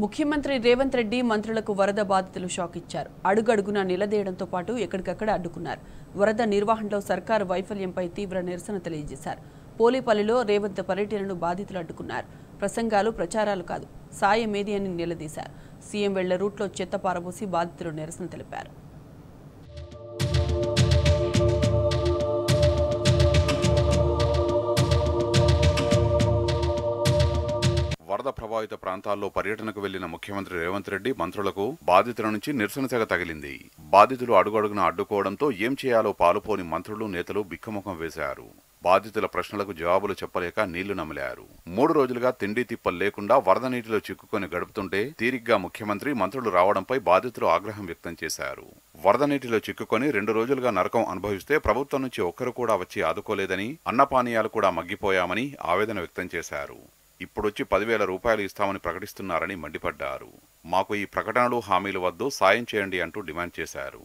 ముఖ్యమంత్రి రేవంత్ రెడ్డి మంత్రులకు వరద బాధితులు షాక్ ఇచ్చారు. అడుగడుగునా నిలదీయడంతో పాటు ఎక్కడికక్కడ అడ్డుకున్నారు. వరద నిర్వహణలో సర్కారు వైఫల్యంపై తీవ్ర నిరసన తెలియజేశారు. పోలేపల్లిలో రేవంత్ పర్యటనను బాధితులు అడ్డుకున్నారు. ప్రసంగాలు ప్రచారాలు కాదు, సాయమేది అని నిలదీశారు. సీఎం వెళ్ల రూట్లో చెత్త పారబోసి బాధితులు నిరసన తెలిపారు. వరద ప్రభావిత ప్రాంతాల్లో పర్యటనకు వెళ్లిన ముఖ్యమంత్రి రేవంత్ రెడ్డి మంత్రులకు బాధితుల నుంచి నిరసన తెగ తగిలింది. బాధితులు అడుగడుగున అడ్డుకోవడంతో ఏం చేయాలో పాలుపోని మంత్రులు నేతలు బిక్కముఖం వేశారు. బాధితుల ప్రశ్నలకు జవాబులు చెప్పలేక నీళ్లు నమిలారు. 3 రోజులుగా తిండి తిప్పలు లేకుండా వరద నీటిలో చిక్కుకొని గడుపుతుంటే తీరిగ్గా ముఖ్యమంత్రి మంత్రులు రావడంపై బాధితులు ఆగ్రహం వ్యక్తం చేశారు. వరద నీటిలో చిక్కుకొని 2 రోజులుగా నరకం అనుభవిస్తే ప్రభుత్వం నుంచి ఒక్కరు కూడా వచ్చి ఆదుకోలేదని, అన్నపానీయాలు కూడా మగ్గిపోయామని ఆవేదన వ్యక్తం చేశారు. ఇప్పుడొచ్చి 10,000 రూపాయలు ఇస్తామని ప్రకటిస్తున్నారని మండిపడ్డారు. మాకు ఈ ప్రకటనలు హామీలు వద్దు, సాయం చేయండి అంటూ డిమాండ్ చేశారు.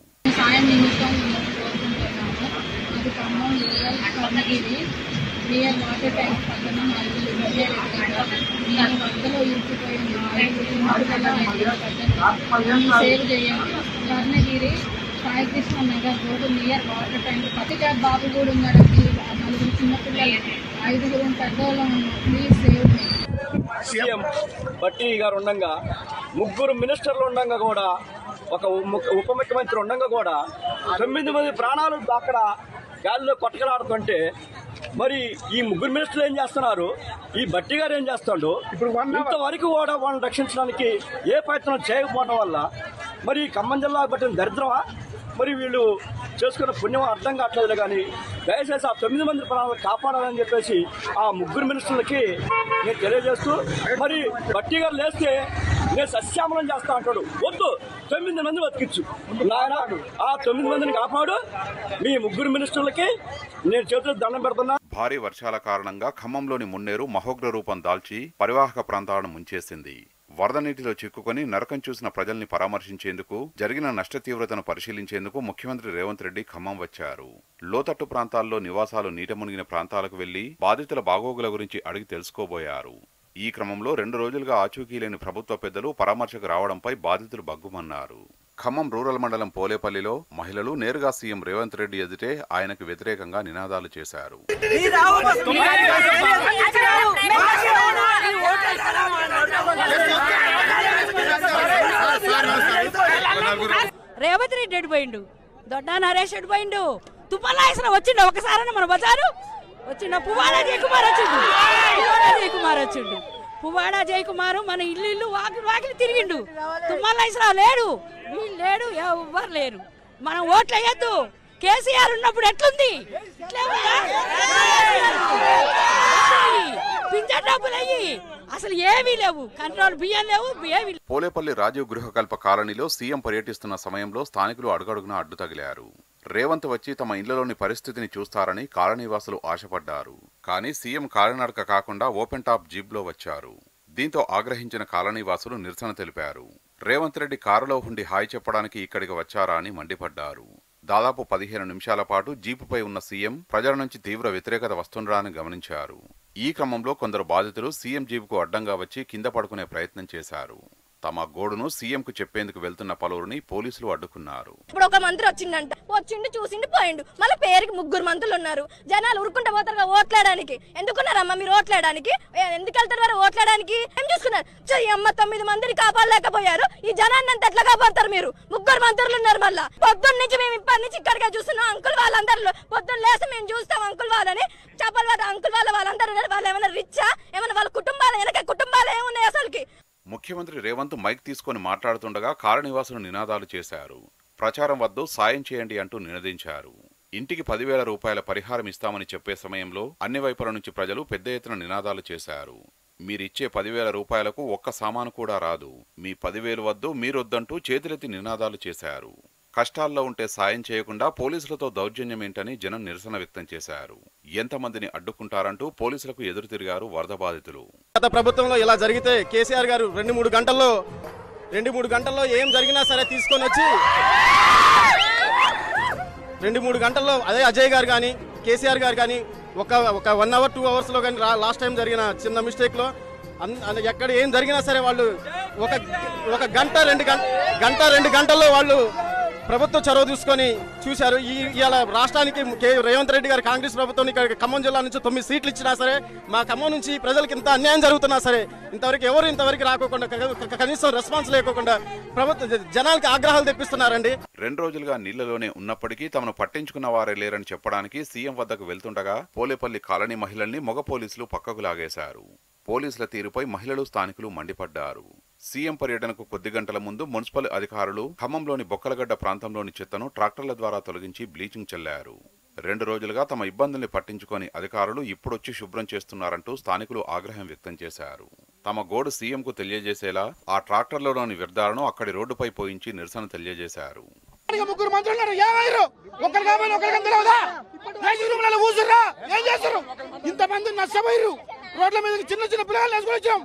Saikrishna Nagar road near water tank పతిగా బాబు కూడా ఉన్నాడండి. 4 చిన్నపిల్లలు 5 పెద్దవాళ్ళు ప్లీజ్ సేవ్ మీ. సీఎం బట్టి గారు ఉండగా 3 మినిస్టర్లు ఉండగా కూడా, ఒక ఉప ముఖ్యమంత్రి ఉండగా కూడా 9 మంది ప్రాణాలు అక్కడ గాలిలో కొట్టకలాడుతుంటే మరి ఈ 3 మినిస్టర్లు ఏం చేస్తున్నారు, ఈ బట్టి గారు ఏం చేస్తాడు? ఇప్పుడు ఇంతవరకు కూడా వాళ్ళని రక్షించడానికి ఏ ప్రయత్నం చేయకపోవడం వల్ల మరి ఖమ్మం జిల్లా పట్టిన దరిద్రమా, మరి వీళ్ళు చేసుకున్న పుణ్యం అర్థం కావట్లేదు. కానీ దయచేసి ఆ 9 మంది ప్రాణాలు కాపాడాలని చెప్పేసి ఆ 3 మినిస్టర్లకి నేను తెలియజేస్తూ, మరి బట్టి గారు లేస్తే నేను సస్యామలం చేస్తా అంటాడు. వద్దు, 9 మంది బతికిచ్చు నాయన, ఆ 9 మందిని కాపాడు. మీ 3 మినిస్టర్లకి నేను చేతులు దండం పెడుతున్నా. భారీ వర్షాల కారణంగా ఖమ్మంలోని మున్నేరు మహోగ్ర రూపం దాల్చి పరివాహక ప్రాంతాలను ముంచేసింది. వరద నీటిలో చిక్కుకొని నరకం చూసిన ప్రజల్ని పరామర్శించేందుకు, జరిగిన నష్ట తీవ్రతను పరిశీలించేందుకు ముఖ్యమంత్రి రేవంత్ రెడ్డి ఖమ్మం వచ్చారు. లోతట్టు ప్రాంతాల్లో నివాసాలు నీట మునిగిన ప్రాంతాలకు వెళ్లి బాధితుల బాగోగుల గురించి అడిగి తెలుసుకోబోయారు. ఈ క్రమంలో 2 రోజులుగా ఆచూకీ లేని ప్రభుత్వ పెద్దలు పరామర్శకు రావడంపై బాధితులు బగ్గుమన్నారు. ఖమ్మం రూరల్ మండలం పోలేపల్లిలో మహిళలు నేరుగా సీఎం రేవంత్ రెడ్డి ఎదుటే ఆయనకు వ్యతిరేకంగా నినాదాలు చేశారు. రేవంత్ రెడ్డి ఎడిపోయిండు, దొడ్డా నరేష్ ఎడిపోయిండు, తుప్పలాయసన వచ్చిండు. ఒకసారి మన బజారు వచ్చిండ పువ్వాడ జయకుమార్ పువ్వాడ జయకుమారు మన ఇల్లు వాకిలి తిరిగిండు. తుమ్మలాయసరావు లేడు, వీళ్ళు లేడు, ఎవ్వరు లేరు. మనం ఓట్లు వేయద్దు. కేసీఆర్ ఉన్నప్పుడు ఎట్లుంది, పింఛన్ డబ్బులు అయ్యి అసలు ఏమీ లేవు, కంట్రోల్ బియ్యం లేవు, ఏమీ. పోలేపల్లి రాజీవ్ గృహకల్ప కాలనీలో సీఎం పర్యటిస్తున్న సమయంలో స్థానికులు అడుగడుగునా అడ్డు తగిలారు. రేవంత్ వచ్చి తమ ఇళ్లలోని పరిస్థితిని చూస్తారని కాలనీవాసులు ఆశపడ్డారు. కానీ సీఎం కాలినడక కాకుండా ఓపెన్ టాప్ జీప్లో వచ్చారు. దీంతో ఆగ్రహించిన కాలనీవాసులు నిరసన తెలిపారు. రేవంత్ రెడ్డి కారులో ఉండి హాయ్ చెప్పడానికి ఇక్కడికి వచ్చారా అని మండిపడ్డారు. దాదాపు 15 నిమిషాల పాటు జీపుపై ఉన్న సీఎం ప్రజల నుంచి తీవ్ర వ్యతిరేకత వస్తుండడాన్ని గమనించారు. ఈ క్రమంలో కొందరు బాధితులు సీఎం జీపుకు అడ్డంగా వచ్చి కింద పడుకునే ప్రయత్నం చేశారు. తమ గోడును సీఎంకు చెప్పేందుకు వెళ్తున్న పలువురిని పోలీసులు అడ్డుకున్నారు. ఇప్పుడు ఒక మంత్రి వచ్చిండు చూసిండు పోయిండు. మళ్ళీ పేరుకి 3 మంత్రులు ఉన్నారు. జనాలు ఉరుకుంటా పోతారు ఓట్లేయడానికి. ఎందుకున్నారమ్మా మీరు ఓట్లేయడానికి? ఎందుకు వెళ్తారు వారు ఓట్లేయడానికి? ఏం చూసుకున్నారు? అమ్మ 9 మందిని కాపాడలేకపోయారు. ఈ జనాన్ని అంత ఎట్లా కాపాడతారు మీరు? 3 మంత్రులు ఉన్నారు. మళ్ళా పొద్దున్న నుంచి మేము ఇప్పటి నుంచి ఇక్కడికే చూస్తున్నాం. అంకుల్ వాళ్ళందరూ పొద్దున్న లేసి మేము చూస్తాం అంకుల్ వాళ్ళని. చెప్పాలి వాళ్ళ అంకుల్ వాళ్ళందరూ వాళ్ళు ఏమైనా రిచ్చా, ఏమైనా వాళ్ళ కుటుంబాలు వెనక కుటుంబాలు ఏమున్నాయి అసలుకి? ముఖ్యమంత్రి రేవంత్ మైక్ తీసుకుని మాట్లాడుతుండగా కాలనీవాసులు నినాదాలు చేశారు. ప్రచారం వద్దు, సాయం చేయండి అంటూ నినదించారు. ఇంటికి 10,000 రూపాయల పరిహారం ఇస్తామని చెప్పే సమయంలో అన్ని వైపుల నుంచి ప్రజలు పెద్ద ఎత్తున నినాదాలు చేశారు. మీరిచ్చే 10,000 రూపాయలకు ఒక్క సామాను కూడా రాదు, మీ 10,000 వద్దు, మీరొద్దంటూ చేతులెత్తి నినాదాలు చేశారు. కష్టాల్లో ఉంటే సాయం చేయకుండా పోలీసులతో దౌర్జన్యం ఏంటని జనం నిరసన వ్యక్తం చేశారు. ఎంతమందిని అడ్డుకుంటారంటూ పోలీసులకు ఎదురు తిరిగారు వరద బాధితులు. గత ప్రభుత్వంలో ఇలా జరిగితే కేసీఆర్ గారు 2-3 గంటల్లో ఏం జరిగినా సరే తీసుకొని వచ్చి 2-3 గంటల్లో అదే అజయ్ గారు కానీ కేసీఆర్ గారు కానీ ఒక 1 అవర్ 2 అవర్స్ లో కానీ లాస్ట్ టైం జరిగిన చిన్న మిస్టేక్ లో ఎక్కడ ఏం జరిగినా సరే వాళ్ళు ఒక గంట రెండు గంటల్లో వాళ్ళు ప్రభుత్వ చొరవ తీసుకొని చూశారు. ఇవాళ రాష్ట్రానికి రేవంత్ రెడ్డి గారు కాంగ్రెస్ ప్రభుత్వం ఇక్కడ ఖమ్మం జిల్లా నుంచి 9 సీట్లు ఇచ్చినా సరే మా ఖమ్మం నుంచి ప్రజలకు ఇంత అన్యాయం జరుగుతున్నా సరే ఇంతవరకు రాకోకుండా కనీసం రెస్పాన్స్ లేకోకుండా ప్రభుత్వ జనానికి ఆగ్రహాలు తెప్పిస్తున్నారండి. 2 రోజులుగా నీళ్లలోనే ఉన్నప్పటికీ తమను పట్టించుకున్న వారే లేరని చెప్పడానికి సీఎం వద్దకు వెళ్తుండగా పోలేపల్లి కాలనీ మహిళల్ని మగ పోలీసులు పక్కకు లాగేశారు. పోలీసుల తీరుపై మహిళలు స్థానికులు మండిపడ్డారు. సీఎం పర్యటనకు కొద్ది గంటల ముందు మున్సిపల్ అధికారులు ఖమ్మంలోని బొక్కలగడ్డ ప్రాంతంలోని చెత్తను ట్రాక్టర్ల ద్వారా తొలగించి బ్లీచింగ్ చల్లారు. 2 రోజులుగా తమ ఇబ్బందుల్ని పట్టించుకొని అధికారులు ఇప్పుడొచ్చి శుభ్రం చేస్తున్నారంటూ స్థానికులు ఆగ్రహం వ్యక్తం చేశారు. తమ గోడు సీఎంకు తెలియజేసేలా ఆ ట్రాక్టర్లలోని వ్యర్థాలను అక్కడి రోడ్డుపై పోయించి నిరసన తెలియజేశారు. ముగ్గురు మంత్రులు ఇంతమంది నష్టపోయారు. రోడ్ల మీద చిన్న చిన్న పిల్లలు వేసుకొని వచ్చాం.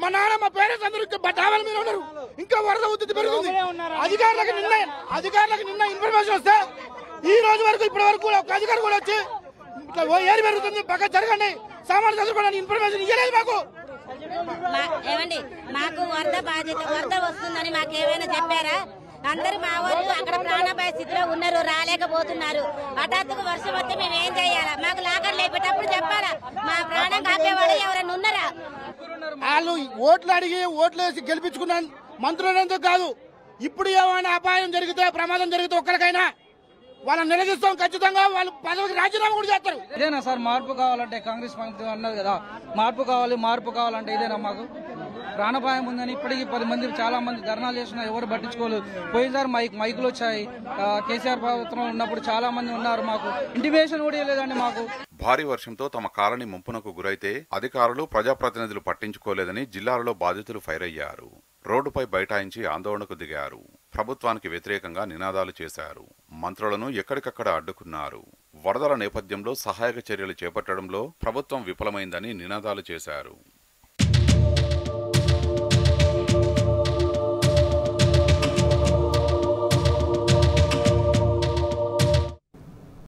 మా నాన్న మా పేరెంట్స్ అందరూ డాబాల మీద ఉన్నారు. ఇంకా వరద ఉద్ధృతి పెరుగుతుంది. అధికారులకు నిన్న ఇన్ఫర్మేషన్ వస్తే ఈ రోజు వరకు ఇప్పటి వరకు ఒక అధికారి కూడా వచ్చి ఇట్లా ఏరి పెరుగుతుంది పక్క జరగండి సామాన్లు చదువుకోవడానికి ఇన్ఫర్మేషన్ ఇవ్వలేదు మాకు. ఏమండి మాకు వరద వస్తుందని మాకు ఏమైనా చెప్పారా? అందరు మా వాళ్ళు అక్కడ ప్రాణాపాయ స్థితిలో ఉన్నారు, రాలేకపోతున్నారు. హఠాత్తుగా వర్షం వస్తే మేము ఏం చేయాలా? మాకు లాకర్ లేపేటప్పుడు చెప్పాలా? మా ప్రాణం కాపేవాడు ఎవరైనా ఉన్నారా? వాళ్ళు ఓట్లు అడిగి ఓట్లు వేసి గెలిపించుకున్న మంత్రులంతా కాదు. ఇప్పుడు ఏమైనా అపాయం జరిగితే ప్రమాదం జరిగితే ఒక్కరికైనా వాళ్ళని నిలదీస్తాం. ఖచ్చితంగా వాళ్ళు పదవికి రాజీనామా కూడా చేస్తారు. ఇదేనా సార్ మార్పు కావాలంటే? కాంగ్రెస్ మంత్రి అన్నది కదా మార్పు కావాలంటే ఇదేనా? మాకు ప్రాణపాయం ఉందని ఇప్పటికీ 10 మంది చాలా మంది ధర్నాలు చేస్తున్నా ఎవరు పట్టించుకోలేదు. పోయినసారి మైకులు వచ్చాయి. కేసీఆర్ ప్రభుత్వం ఉన్నప్పుడు చాలా మంది ఉన్నారు. మాకు ఇంటిమేషన్ కూడా లేదండి. మాకు భారీ వర్షంతో తమ కాలనీ ముంపునకు గురైతే అధికారులు ప్రజాప్రతినిధులు పట్టించుకోలేదని జిల్లాలలో బాధితులు ఫైర్ అయ్యారు. రోడ్డుపై బైఠాయించి ఆందోళనకు దిగారు. ప్రభుత్వానికి వ్యతిరేకంగా నినాదాలు చేశారు. మంత్రులను ఎక్కడికక్కడ అడ్డుకున్నారు. వరదల నేపథ్యంలో సహాయక చర్యలు చేపట్టడంలో ప్రభుత్వం విఫలమైందని నినాదాలు చేశారు.